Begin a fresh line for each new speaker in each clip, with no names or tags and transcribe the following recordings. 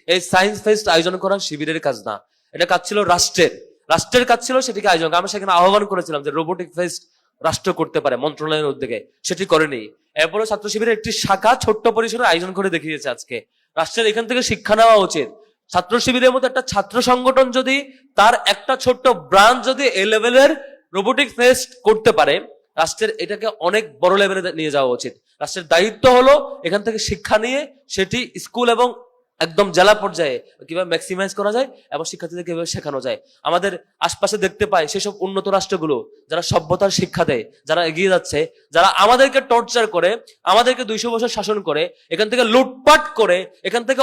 এই science fest আয়োজন করা শিবিরের কাজ না, এটা কাজ ছিল রাষ্ট্রের কাজ ছিল সেটিকে আয়োজন। আমরা সেখানে আহ্বান করেছিলাম যে রোবোটিক ফেস্ট রাষ্ট্র করতে পারে মন্ত্রণালয়ের উদ্যোগে, সেটি করেনি। এরপরে ছাত্র শিবিরের একটি শাখা ছোট্ট পরিসরে আয়োজন করে দেখিয়েছে। আজকে রাষ্ট্রের এখান থেকে শিক্ষা নেওয়া উচিত। ছাত্র শিবিরের মতো একটা ছাত্র সংগঠন যদি তার একটা ছোট্ট ব্রাঞ্চ যদি এ লেভেলের রোবোটিক ফেস্ট করতে পারে, রাষ্ট্রের এটাকে অনেক বড় লেভেলে নিয়ে যাওয়া উচিত। রাষ্ট্রের দায়িত্ব হলো এখান থেকে শিক্ষা নিয়ে সেটি স্কুল এবং একদম জেলা পর্যায়ে কিভাবে ম্যাক্সিমাইজ করা যায় এবং শিক্ষার্থীদের কিভাবে শেখানো যায়। আমাদের আশপাশে দেখতে পাই সেসব উন্নত রাষ্ট্রগুলো যারা সভ্যতার শিক্ষা দেয়, যারা এগিয়ে যাচ্ছে, যারা আমাদেরকে টর্চার করে, আমাদেরকে 200 বছর শাসন করে, এখান থেকে লুটপাট করে, এখান থেকে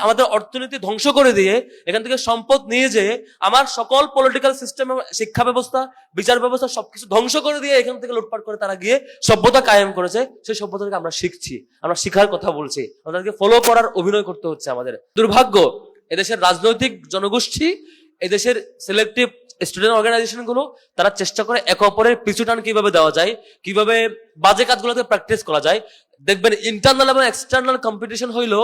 আমাদের অর্থনীতি ধ্বংস করে দিয়ে, এখান থেকে সম্পদ নিয়ে যেয়ে আমার সকল পলিটিক্যাল সিস্টেম, শিক্ষা ব্যবস্থা, বিচার ব্যবস্থা সবকিছু ধ্বংস করে দিয়ে এখান থেকে লুটপাট করে তারা গিয়ে সভ্যতা কায়েম করেছে। সেই সভ্যতাকে আমরা শিখছি, আমরা শিখার কথা বলছি, আমাদেরকে ফলো করার অভিনয় করতে হচ্ছে। আমাদের দুর্ভাগ্য, এদেশের রাজনৈতিক জনগোষ্ঠী, এদেশের সিলেক্টিভ স্টুডেন্ট অর্গানাইজেশন গুলো তারা চেষ্টা করে একে অপরের পিছুটান কিভাবে দেওয়া যায়, কিভাবে বাজে কাজগুলোতে প্র্যাকটিস করা যায়। দেখবেন ইন্টারনাল এবং এক্সটার্নাল কম্পিটিশন হইলো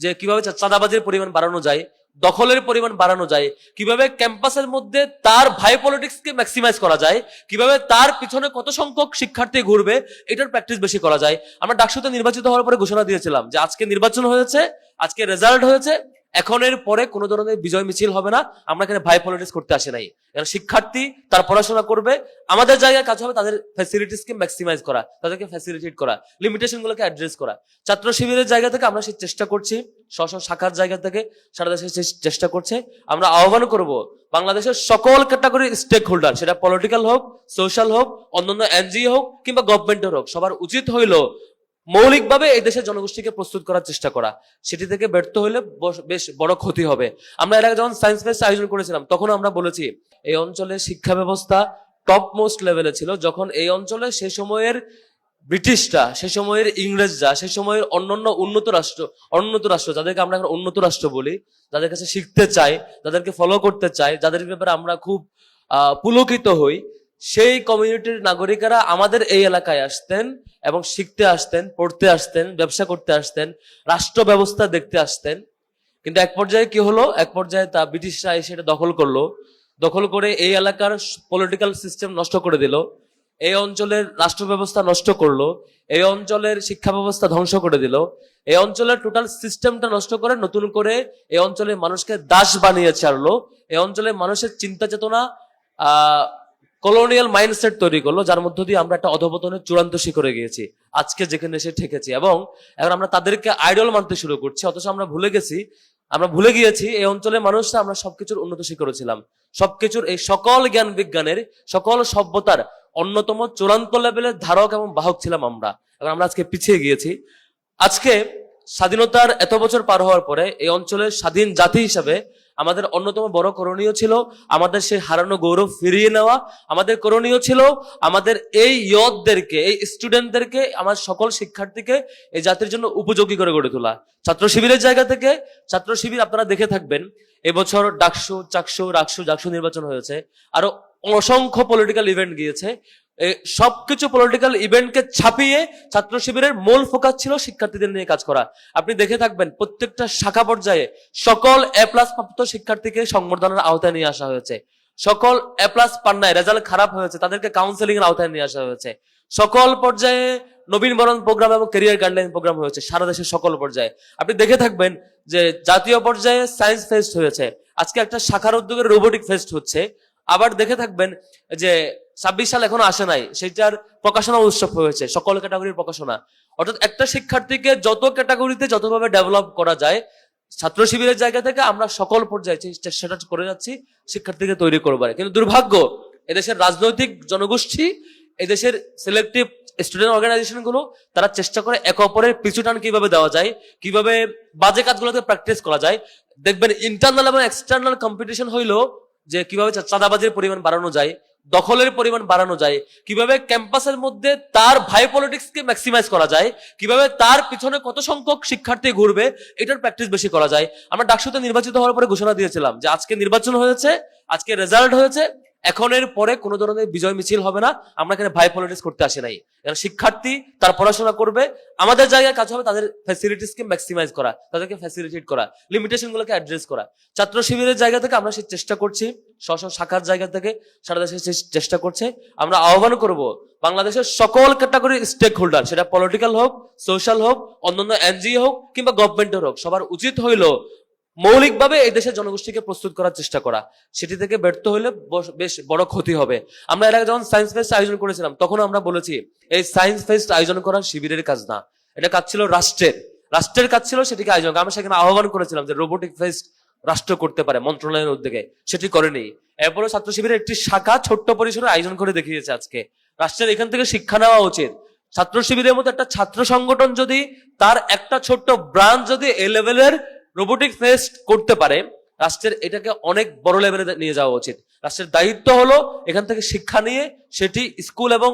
যে কিভাবে চাঁদাবাজির পরিমাণ বাড়ানো যায়, দখলের পরিমাণ বাড়ানো যায়, কিভাবে ক্যাম্পাসের মধ্যে তার ভাই পলিটিক্সকে ম্যাক্সিমাইজ করা যায়, কিভাবে তার পিছনে কত সংখ্যক শিক্ষার্থী ঘুরবে, এটার প্র্যাকটিস বেশি করা যায়। আমরা ডাকসুতে নির্বাচিত হওয়ার পরে ঘোষণা দিয়েছিলাম যে আজকে নির্বাচন হয়েছে, আজকে রেজাল্ট হয়েছে, এখন এর পরে কোনো ধরনের বিজয় মিছিল হবে না। আমরা এখানে ভাই পলিটিক্স করতে আসি নাই। শিক্ষার্থী তার পড়াশোনা করবে, আমাদের জায়গায় কাজ হবে তাদের ফ্যাসিলিটিসকে ম্যাক্সিমাইজ করা, তাদেরকে ফ্যাসিলিটেট করা, লিমিটেশন গুলোকে অ্যাড্রেস করা। ছাত্র শিবিরের জায়গা থেকে আমরা সেই চেষ্টা করছি, স্ব শাখার জায়গা থেকে সারা দেশে চেষ্টা করছে। আমরা আহ্বান করব বাংলাদেশের সকল ক্যাটাগরির স্টেক হোল্ডার, সেটা পলিটিক্যাল হোক, সোশ্যাল হোক, অন্যান্য এনজিও হোক কিংবা গভর্নমেন্টের হোক, সবার উচিত হইলো মৌলিকভাবে এই দেশের জনগোষ্ঠীকে প্রস্তুত করার চেষ্টা করা। সেটি থেকে ব্যর্থ হলে বেশ বড় ক্ষতি হবে। আমরা এর আগে যখন সায়েন্স ফেস্ট আয়োজন করেছিলাম তখন আমরা বলেছি এই অঞ্চলের শিক্ষা ব্যবস্থা টপ মোস্ট লেভেলে ছিল, যখন এই অঞ্চলে সে সময়ের ব্রিটিশরা, সে সময়ের ইংরেজরা, সে সময়ের অন্যান্য উন্নত রাষ্ট্র যাদেরকে আমরা এখন উন্নত রাষ্ট্র বলি, যাদের কাছে শিখতে চাই, যাদেরকে ফলো করতে চাই, যাদের ব্যাপারে আমরা খুব পুলকিত হই, সেই কমিউনিটির নাগরিকেরা আমাদের এই এলাকায় আসতেন এবং শিখতে আসতেন, পড়তে আসতেন, ব্যবসা করতে আসতেন, রাষ্ট্র ব্যবস্থা দেখতে আসতেন। কিন্তু এক পর্যায়ে কি হলো, এক পর্যায়ে তা ব্রিটিশরা এসে এটা দখল করে এই এলাকার পলিটিক্যাল সিস্টেম নষ্ট করে দিল, এই অঞ্চলের রাষ্ট্র ব্যবস্থা নষ্ট করলো, এই অঞ্চলের শিক্ষা ব্যবস্থা ধ্বংস করে দিল, এই অঞ্চলের টোটাল সিস্টেমটা নষ্ট করে নতুন করে এই অঞ্চলের মানুষকে দাস বানিয়ে ছাড়লো। এই অঞ্চলের মানুষের চিন্তা চেতনা কলোনিয়াল মাইন্ডসেট তৈরি করলো, যার মধ্য দিয়ে আমরা একটা অধপতনের চূড়ান্ত শিখরে গিয়েছি, আজকে যেখানে এসে ঠেকেছি। এবং এখন আমরা তাদেরকে আইডল মানতে শুরু করছি, অথচ আমরা ভুলে গিয়েছি এই অঞ্চলের মানুষরা আমরা সবকিছুর উন্নত শিখরে ছিলাম, সবকিছুর এই সকল জ্ঞান বিজ্ঞানের, সকল সভ্যতার অন্যতম চূড়ান্ত লেভেলের ধারক এবং বাহক ছিলাম আমরা। এবং আমরা আজকে পিছিয়ে গিয়েছি। আজকে স্বাধীনতার এত বছর পার হওয়ার পরে এই অঞ্চলের স্বাধীন জাতি হিসাবে আমাদের অন্যতম বড় করণীয় ছিল আমাদের সেই হারানো গৌরব ফিরিয়ে নেওয়া। আমাদের করণীয় ছিল আমাদের এই ইয়তদেরকে, এই স্টুডেন্টদেরকে, আমার সকল শিক্ষার্থীকে এই জাতির জন্য উপযোগী করে গড়ে তোলা। ছাত্র শিবিরের জায়গা থেকে, ছাত্র শিবির আপনারা দেখে থাকবেন এবছর ডাকসু, চাকসু, জাকসু নির্বাচন হয়েছে, আরো অসংখ্য পলিটিক্যাল ইভেন্ট গিয়েছে। সবকিছু পলিটিক্যাল ইভেন্টকে ছাপিয়ে ছাত্র শিবিরের মূল ফোকাস ছিল শিক্ষার্থীদের নিয়ে কাজ করা। আপনি দেখে থাকবেন প্রত্যেকটা শাখা পর্যায়ে সকল A+ প্রাপ্ত শিক্ষার্থীকে সংবর্ধনার আওতায় নিয়ে আসা হয়েছে। সকল A+ পান্নায় রেজাল্ট খারাপ হয়েছে তাদেরকে কাউন্সেলিং এর আওতায় নিয়ে আসা হয়েছে। সকল পর্যায়ে নবীনবরণ প্রোগ্রাম এবং ক্যারিয়ার গাইডলাইন প্রোগ্রাম হয়েছে সারা দেশের সকল পর্যায়ে। আপনি দেখে থাকবেন যে জাতীয় পর্যায়ে সায়েন্স ফেস্ট হয়েছে, আজকে একটা শাখার উদ্যোগে রোবোটিক ফেস্ট হচ্ছে। আবার দেখে থাকবেন যে 26 সাল এখনো আসে নাই, সেটার প্রকাশনা উৎসব হয়েছে, সকল ক্যাটাগরির প্রকাশনা। অর্থাৎ একটা শিক্ষার্থীকে যত ক্যাটাগরিতে যতভাবে ডেভেলপ করা যায়, ছাত্র শিবিরের জায়গা থেকে আমরা সকল পর্যায়ে সেটা করে যাচ্ছি শিক্ষার্থীকে তৈরি করবার। কিন্তু দুর্ভাগ্য, এদেশের রাজনৈতিক জনগোষ্ঠী, এদেশের সিলেক্টিভ স্টুডেন্ট অর্গানাইজেশন গুলো তারা চেষ্টা করে একে অপরের পিছুটান কিভাবে দেওয়া যায়, কিভাবে বাজে কাজগুলোতে প্র্যাকটিস করা যায়। দেখবেন ইন্টারনাল এবং এক্সটার্নাল কম্পিটিশন হইলো যে কিভাবে চাঁদাবাজির পরিমাণ বাড়ানো যায়, দখলের পরিমাণ বাড়ানো যায়, কিভাবে ক্যাম্পাসের মধ্যে তার ভাই পলিটিক্সকে ম্যাক্সিমাইজ করা যায়, কিভাবে তার পিছনে কত সংখ্যক শিক্ষার্থী ঘুরবে, এটার প্র্যাকটিস বেশি করা যায়। আমরা ডাকসুতে নির্বাচিত হওয়ার পরে ঘোষণা দিয়েছিলাম যে আজকে নির্বাচন হয়েছে, আজকে রেজাল্ট হয়েছে, এখনের পরে কোনো ধরনের বিজয় মিছিল হবে না। আমরা এখানে ভাই পলিটিক্স করতে আসি নাই। এখানে শিক্ষার্থী তার পড়াশোনা করবে, আমাদের জায়গায় কাজ হবে তাদের ফ্যাসিলিটিসকে ম্যাক্সিমাইজ করা, তাদেরকে ফ্যাসিলিটেট করা, লিমিটেশন গুলোকে অ্যাড্রেস করা। ছাত্র শিবিরের জায়গা থেকে আমরা সেই চেষ্টা করছি, স্ব শাখার জায়গা থেকে সারা দেশে চেষ্টা করছে। আমরা আহ্বান করব বাংলাদেশের সকল ক্যাটাগরি স্টেক হোল্ডার, সেটা পলিটিক্যাল হোক, সোশ্যাল হোক, অন্যান্য এনজিও হোক কিংবা গভর্নমেন্টের হোক, সবার উচিত হইল মৌলিকভাবে এই দেশের জনগোষ্ঠীকে প্রস্তুত করার চেষ্টা করা। সেটি থেকে ব্যর্থ হলে বেশ বড় ক্ষতি হবে। আমরা এর আগে যখন সায়েন্স ফেস্ট আয়োজন করেছিলাম তখন আমরা বলেছি এই সায়েন্স ফেস্ট আয়োজন করা শিবিরের কাজ না, এটা কাজ ছিল রাষ্ট্রের কাজ ছিল সেটিকে আয়োজন। আমরা সেখানে আহ্বান করেছিলাম যে রোবোটিক ফেস্ট রাষ্ট্র করতে পারে মন্ত্রণালয়ের উদ্যোগে, সেটি করেনি। এরপরে ছাত্র শিবিরের একটি শাখা ছোট্ট পরিসরে আয়োজন করে দেখিয়েছে। আজকে রাষ্ট্রের এখান থেকে শিক্ষা নেওয়া উচিত। ছাত্র শিবিরের মতো একটা ছাত্র সংগঠন যদি তার একটা ছোট্ট ব্রাঞ্চ যদি এ লেভেলের রোবোটিক ফেস্ট করতে পারে, রাষ্ট্রের এটাকে অনেক বড় লেভেলে নিয়ে যাওয়া উচিত। রাষ্ট্রের দায়িত্ব হলো এখান থেকে শিক্ষা নিয়ে সেটি স্কুল এবং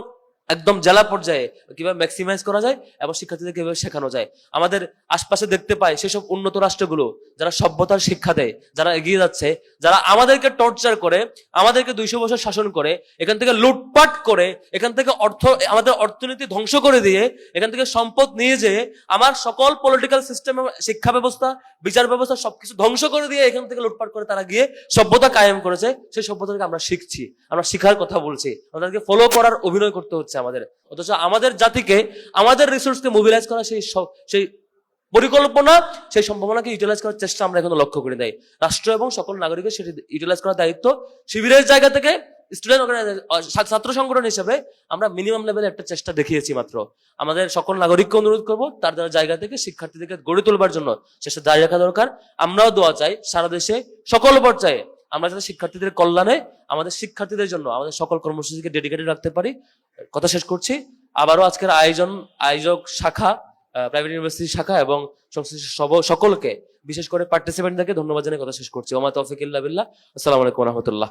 একদম জেলা পর্যায়ে কিভাবে ম্যাক্সিমাইজ করা যায় এবং শিক্ষার্থীদের কিভাবে শেখানো যায়। আমাদের আশপাশে দেখতে পাই সেসব উন্নত রাষ্ট্রগুলো যারা সভ্যতার শিক্ষা দেয়, যারা এগিয়ে যাচ্ছে, যারা আমাদেরকে টর্চার করে, আমাদেরকে 200 বছর শাসন করে, এখান থেকে লুটপাট করে, এখান থেকে আমাদের অর্থনীতি ধ্বংস করে দিয়ে, এখান থেকে সম্পদ নিয়ে যেয়ে আমার সকল পলিটিক্যাল সিস্টেম, শিক্ষা ব্যবস্থা, বিচার ব্যবস্থা সবকিছু ধ্বংস করে দিয়ে এখান থেকে লুটপাট করে তারা গিয়ে সভ্যতা কায়েম করেছে। সেই সভ্যতাকে আমরা শিখছি, আমরা শিখার কথা বলছি, আমাদেরকে ফলো করার অভিনয় করতে হচ্ছে আমাদের। অথচ আমাদের জাতিকে, আমাদের রিসোর্সকে মোবিলাইজ করা, সেই পরিকল্পনা, সেই সম্ভাবনাকে ইউটিলাইজ করার চেষ্টা আমরা এখনো লক্ষ্য করে দেয়। রাষ্ট্র এবং সকল নাগরিকের সেটি ইউটিলাইজ করার দায়িত্ব। শিবিরের জায়গা থেকে স্টুডেন্ট ছাত্র সংগঠন হিসেবে আমরা মিনিমাম লেভেলে একটা চেষ্টা দেখিয়েছি মাত্র। আমাদের সকল নাগরিককে অনুরোধ করবো তার জায়গা থেকে শিক্ষার্থীদেরকে গড়ে তোলবার জন্য চেষ্টা জারি রাখা দরকার। আমরাও দোয়া চাই সারা দেশে সকল পর্যায়ে আমরা যাতে শিক্ষার্থীদের কল্যাণে, আমাদের শিক্ষার্থীদের জন্য আমাদের সকল কর্মসূচিকে ডেডিকেটেড রাখতে পারি। কথা শেষ করছি। আবারও আজকের আয়োজক শাখা, প্রাইভেট ইউনিভার্সিটি শাখা এবং সংশ্লিষ্ট সকলকে, বিশেষ করে পার্টিসিপেন্টদেরকে ধন্যবাদ জানিয়ে কথা শেষ করছি। ওমা তৌফিক ইল্লা বিল্লাহ। আসসালামু আলাইকুম ওয়া রাহমাতুল্লাহ।